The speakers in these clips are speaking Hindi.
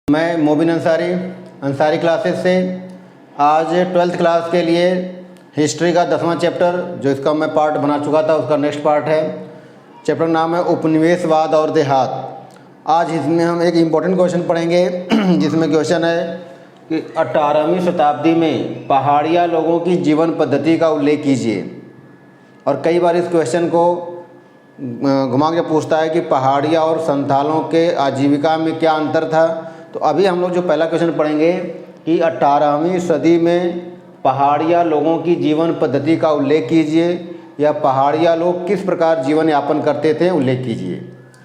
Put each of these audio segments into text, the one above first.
मैं मोबिन अंसारी अंसारी क्लासेस से आज 12th क्लास के लिए हिस्ट्री का 10वां चैप्टर जो इसका मैं पार्ट बना चुका था उसका नेक्स्ट पार्ट है। चैप्टर नाम है उपनिवेशवाद और देहात। आज इसमें हम एक इम्पोर्टेंट क्वेश्चन पढ़ेंगे जिसमें क्वेश्चन है कि 18वीं शताब्दी में पहाड़िया लोगों की जीवन पद्धति का उल्लेख कीजिए। और कई बार इस क्वेश्चन को घुमा के पूछता है कि पहाड़िया और संथालों के आजीविका में क्या अंतर था। तो अभी हम लोग जो पहला क्वेश्चन पढ़ेंगे कि 18वीं सदी में पहाड़िया लोगों की जीवन पद्धति का उल्लेख कीजिए या पहाड़िया लोग किस प्रकार जीवन यापन करते थे उल्लेख कीजिए।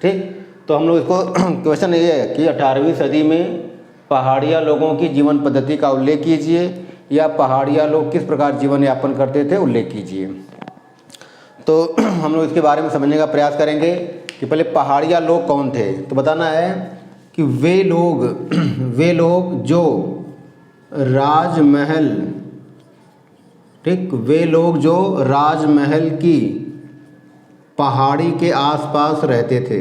ठीक, तो हम लोग इसको क्वेश्चन ये है कि 18वीं सदी में पहाड़िया लोगों की जीवन पद्धति का उल्लेख कीजिए या पहाड़िया लोग किस प्रकार जीवन यापन करते थे उल्लेख कीजिए। तो हम लोग इसके बारे में समझने का प्रयास करेंगे कि पहले पहाड़िया लोग कौन थे। तो बताना है कि वे लोग जो राजमहल, ठीक, वे लोग जो राजमहल की पहाड़ी के आसपास रहते थे,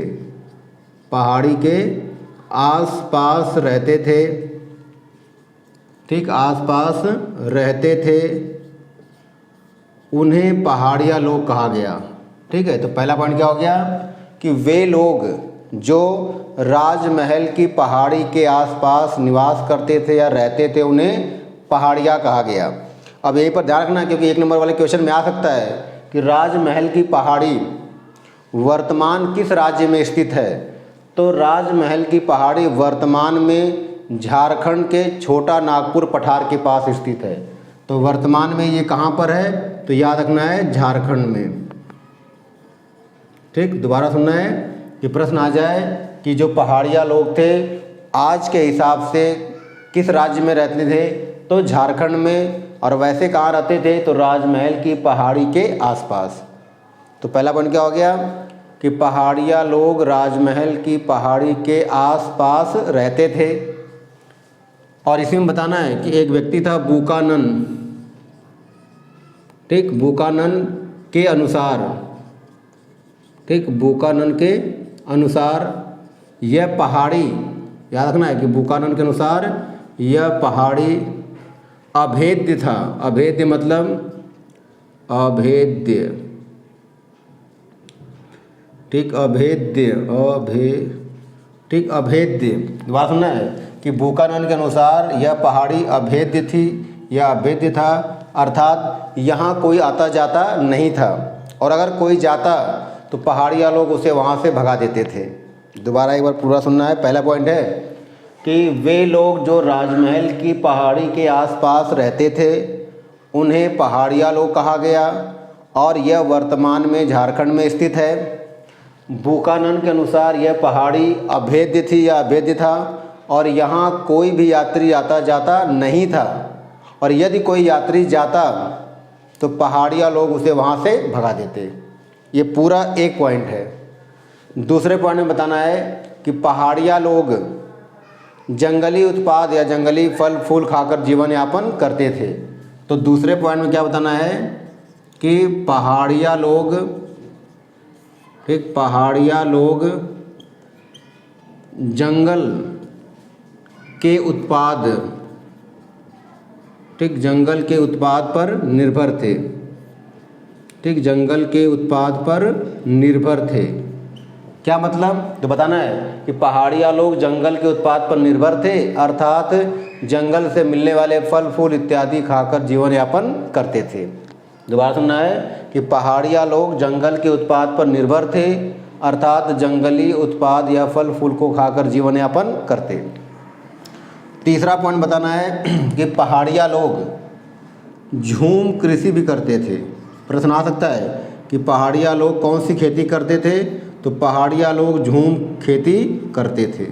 पहाड़ी के आसपास रहते थे, ठीक, आसपास रहते थे, उन्हें पहाड़िया लोग कहा गया। ठीक है, तो पहला पॉइंट क्या हो गया कि वे लोग जो राजमहल की पहाड़ी के आसपास निवास करते थे या रहते थे उन्हें पहाड़िया कहा गया। अब यहीं पर ध्यान रखना क्योंकि 1 नंबर वाले क्वेश्चन में आ सकता है कि राजमहल की पहाड़ी वर्तमान किस राज्य में स्थित है। तो राजमहल की पहाड़ी वर्तमान में झारखंड के छोटा नागपुर पठार के पास स्थित है। तो वर्तमान में ये कहाँ पर है, तो याद रखना है झारखंड में। ठीक, दोबारा सुनना है कि प्रश्न आ जाए कि जो पहाड़िया लोग थे आज के हिसाब से किस राज्य में रहते थे, तो झारखंड में, और वैसे कहाँ रहते थे, तो राजमहल की पहाड़ी के आसपास। तो पहला पॉइंट क्या हो गया कि पहाड़िया लोग राजमहल की पहाड़ी के आसपास रहते थे। और इसी में बताना है कि एक व्यक्ति था बुकानन, ठीक, बुकानन के अनुसार, ठीक, बुकानन के अनुसार यह पहाड़ी, याद रखना है कि बुकानन के अनुसार यह पहाड़ी अभेद्य था। अभेद्य मतलब अभेद्य, ठीक, ठीक, अभेद्य। दोबारा सुनना है कि बुकानन के अनुसार यह पहाड़ी अभेद्य थी या अभेद्य था, अर्थात यहाँ कोई आता जाता नहीं था, और अगर कोई जाता तो पहाड़िया लोग उसे वहाँ से भगा देते थे। दोबारा एक बार पूरा सुनना है। पहला पॉइंट है कि वे लोग जो राजमहल की पहाड़ी के आसपास रहते थे उन्हें पहाड़िया लोग कहा गया, और यह वर्तमान में झारखंड में स्थित है। बुकानन के अनुसार यह पहाड़ी अभेद्य थी या अभेद्य था, और यहाँ कोई भी यात्री आता जाता नहीं था, और यदि कोई यात्री जाता तो पहाड़िया लोग उसे वहाँ से भगा देते। ये पूरा एक पॉइंट है। दूसरे पॉइंट में बताना है कि पहाड़िया लोग जंगली उत्पाद या जंगली फल फूल खाकर जीवन यापन करते थे। तो दूसरे पॉइंट में क्या बताना है कि पहाड़िया लोग, ठीक, पहाड़िया लोग जंगल के उत्पाद, ठीक, जंगल के उत्पाद पर निर्भर थे, ठीक, जंगल के उत्पाद पर निर्भर थे। क्या मतलब, तो बताना है कि पहाड़िया लोग जंगल के उत्पाद पर निर्भर थे, अर्थात जंगल से मिलने वाले फल फूल इत्यादि खाकर जीवन यापन करते थे। दोबारा सुनना है कि पहाड़िया लोग जंगल के उत्पाद पर निर्भर थे, अर्थात जंगली उत्पाद या फल फूल को खाकर जीवन यापन करते। तीसरा पॉइंट बताना है कि पहाड़िया लोग झूम कृषि भी करते थे। प्रश्न आ सकता है कि पहाड़िया लोग कौन सी खेती करते थे, तो पहाड़िया लोग झूम खेती करते थे,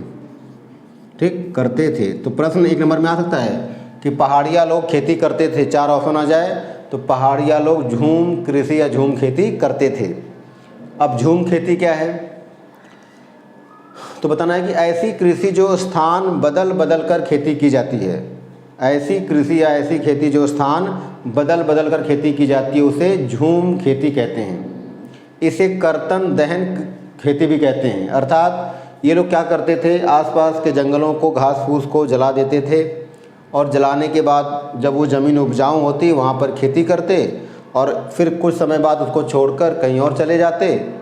ठीक, करते थे। तो प्रश्न 1 नंबर में आ सकता है कि पहाड़िया लोग खेती करते थे, 4 ऑप्शन आ जाए तो पहाड़िया लोग झूम कृषि या झूम खेती करते थे। अब झूम खेती क्या है, तो बताना है कि ऐसी कृषि जो स्थान बदल बदल कर खेती की जाती है, ऐसी कृषि या ऐसी खेती जो स्थान बदल बदल कर खेती की जाती है उसे झूम खेती कहते हैं। इसे कर्तन दहन खेती भी कहते हैं, अर्थात ये लोग क्या करते थे, आसपास के जंगलों को, घास फूस को जला देते थे और जलाने के बाद जब वो ज़मीन उपजाऊ होती वहाँ पर खेती करते और फिर कुछ समय बाद उसको छोड़कर कहीं और चले जाते,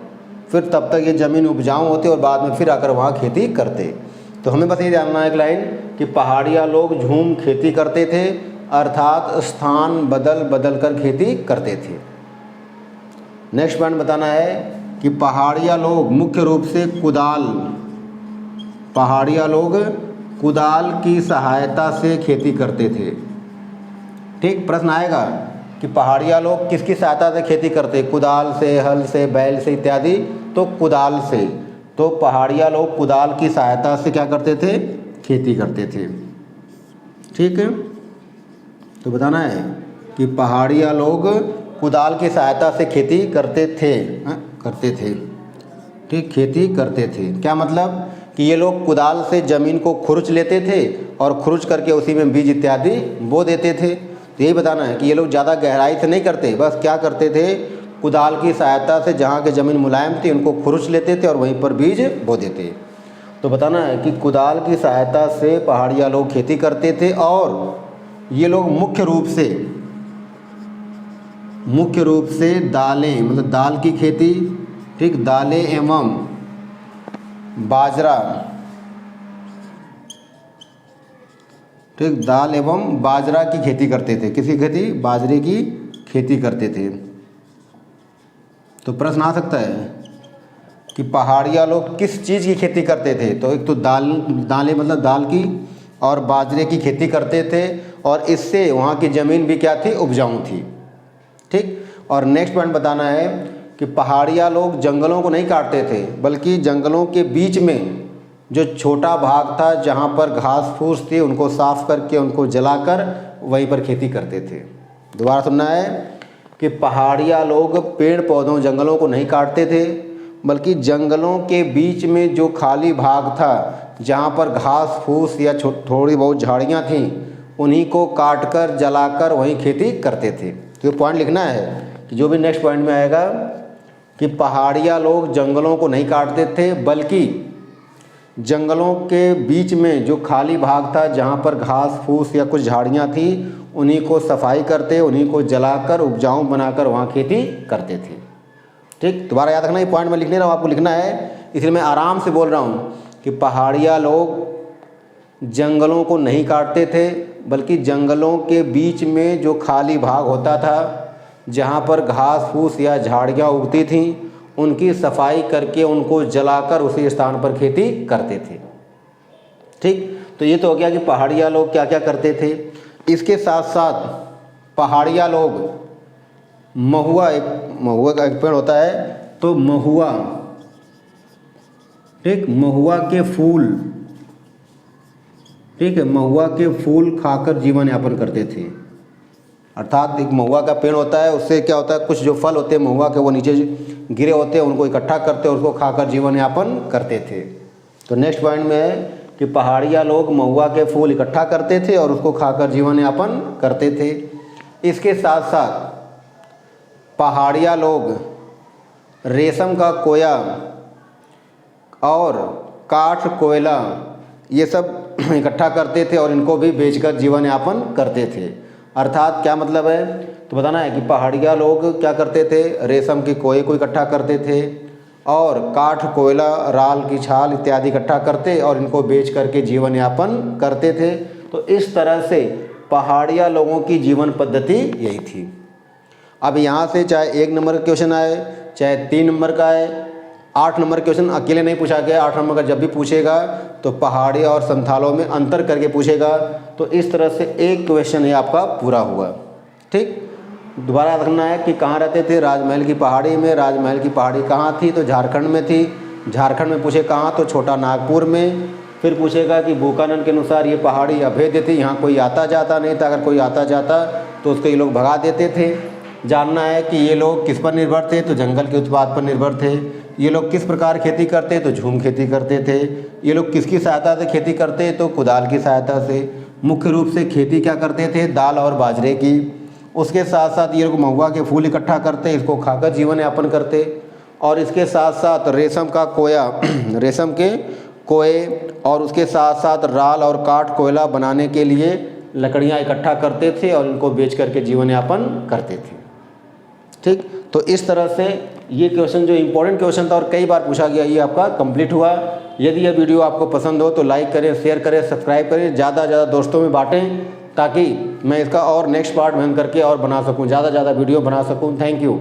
फिर तब तक ये ज़मीन उपजाऊ होती और बाद में फिर आकर वहाँ खेती करते। तो हमें बस ये जानना है एक लाइन कि पहाड़िया लोग झूम खेती करते थे, अर्थात स्थान बदल बदल कर खेती करते थे। नेक्स्ट पॉइंट बताना है कि पहाड़िया लोग मुख्य रूप से पहाड़िया लोग कुदाल की सहायता से खेती करते थे। ठीक, प्रश्न आएगा कि पहाड़िया लोग किसकी सहायता से खेती करते, कुदाल से, हल से, बैल से इत्यादि। तो कुदाल से, तो पहाड़िया लोग कुदाल की सहायता से क्या करते थे, खेती करते थे। ठीक है, तो बताना है कि पहाड़िया लोग कुदाल की सहायता से खेती करते थे, करते थे। ठीक, खेती करते थे क्या मतलब कि ये लोग कुदाल से ज़मीन को खुरच लेते थे और खुरच करके उसी में बीज इत्यादि बो देते थे। तो यही बताना है कि ये लोग ज़्यादा गहराई से नहीं करते, बस क्या करते थे, कुदाल की सहायता से जहाँ की ज़मीन मुलायम थी उनको खुरच लेते थे और वहीं पर बीज बो देते। तो बताना है कि कुदाल की सहायता से पहाड़िया लोग खेती करते थे और ये लोग मुख्य रूप से दालें, मतलब दाल की खेती, ठीक, दालें एवं बाजरा, ठीक, दाल एवं बाजरा की खेती करते थे। किसकी खेती, बाजरे की खेती करते थे। तो प्रश्न आ सकता है कि पहाड़िया लोग किस चीज़ की खेती करते थे। तो एक तो दालें मतलब दाल की और बाजरे की खेती करते थे और इससे वहाँ की ज़मीन भी क्या थी, उपजाऊ थी। ठीक, और नेक्स्ट पॉइंट बताना है कि पहाड़िया लोग जंगलों को नहीं काटते थे, बल्कि जंगलों के बीच में जो छोटा भाग था जहाँ पर घास फूस थी उनको साफ करके उनको जलाकर वहीं पर खेती करते थे। दोबारा सुनना है कि पहाड़िया लोग पेड़ पौधों, जंगलों को नहीं काटते थे, बल्कि जंगलों के बीच में जो खाली भाग था जहाँ पर घास फूस या थोड़ी बहुत झाड़ियाँ थीं उन्हीं को काटकर जलाकर वहीं खेती करते थे। तो ये पॉइंट लिखना है कि जो भी नेक्स्ट पॉइंट में आएगा कि पहाड़िया लोग जंगलों को नहीं काटते थे, बल्कि जंगलों के बीच में जो खाली भाग था जहाँ पर घास फूस या कुछ झाड़ियाँ थी उन्हीं को सफाई करते, उन्हीं को जलाकर उपजाऊ बनाकर वहाँ खेती करते थे। ठीक, दोबारा याद रखना, ये पॉइंट मैं लिख नहीं रहा हूँ, आपको लिखना है, इसलिए मैं आराम से बोल रहा हूँ कि पहाड़िया लोग जंगलों को नहीं काटते थे, बल्कि जंगलों के बीच में जो खाली भाग होता था जहाँ पर घास फूस या झाड़ियाँ उगती थीं उनकी सफाई करके उनको जलाकर उसी स्थान पर खेती करते थे। ठीक, तो ये तो हो गया कि पहाड़िया लोग क्या क्या करते थे। इसके साथ साथ पहाड़िया लोग महुआ का एक पेड़ होता है, तो महुआ, ठीक, महुआ के फूल, ठीक है, महुआ के फूल खाकर जीवन यापन करते थे। अर्थात एक महुआ का पेड़ होता है, उससे क्या होता है, कुछ जो फल होते हैं महुआ के वो नीचे गिरे होते हैं, उनको इकट्ठा करते और उसको खाकर जीवन यापन करते थे। तो नेक्स्ट पॉइंट में है कि पहाड़िया लोग महुआ के फूल इकट्ठा करते थे और उसको खाकर जीवन यापन करते थे। इसके साथ साथ पहाड़िया लोग रेशम का कोया और काठ कोयला ये सब इकट्ठा करते थे और इनको भी बेचकर जीवन यापन करते थे। अर्थात क्या मतलब है, तो बताना है कि पहाड़िया लोग क्या करते थे, रेशम के कोये को इकट्ठा करते थे और काठ कोयला, राल की छाल इत्यादि इकट्ठा करते और इनको बेच करके जीवन यापन करते थे। तो इस तरह से पहाड़िया लोगों की जीवन पद्धति यही थी। अब यहाँ से चाहे 1 नंबर का क्वेश्चन आए, चाहे 3 नंबर का आए, 8 नंबर क्वेश्चन अकेले नहीं पूछा गया, 8 नंबर का जब भी पूछेगा तो पहाड़िया और संथालों में अंतर करके पूछेगा। तो इस तरह से एक क्वेश्चन ये आपका पूरा हुआ। ठीक, दोबारा रखना है कि कहाँ रहते थे, राजमहल की पहाड़ी में। राजमहल की पहाड़ी कहाँ थी, तो झारखंड में थी। झारखंड में पूछे कहाँ, तो छोटा नागपुर में। फिर पूछेगा कि बुकानन के अनुसार ये पहाड़ी अभेद्य थी, यहाँ कोई आता जाता नहीं था, अगर कोई आता जाता तो उसको ये लोग भगा देते थे। जानना है कि ये लोग किस पर निर्भर थे, तो जंगल के उत्पाद पर निर्भर थे। ये लोग किस प्रकार खेती करते, तो झूम खेती करते थे। ये लोग किसकी सहायता से खेती करते, तो कुदाल की सहायता से। मुख्य रूप से खेती क्या करते थे, दाल और बाजरे की। उसके साथ साथ ये लोग महुआ के फूल इकट्ठा करते, इसको खाकर जीवन यापन करते। और इसके साथ साथ रेशम का कोया रेशम के कोए और उसके साथ साथ राल और काठ कोयला बनाने के लिए लकड़ियाँ इकट्ठा करते थे और इनको बेच करके जीवन यापन करते थे। ठीक, तो इस तरह से ये क्वेश्चन जो इम्पोर्टेंट क्वेश्चन था और कई बार पूछा गया, ये आपका कंप्लीट हुआ। यदि यह वीडियो आपको पसंद हो तो लाइक करें, शेयर करें, सब्सक्राइब करें, ज़्यादा से ज़्यादा दोस्तों में बांटें ताकि मैं इसका और नेक्स्ट पार्ट बन करके और बना सकूं, ज़्यादा वीडियो बना सकूं। Thank you.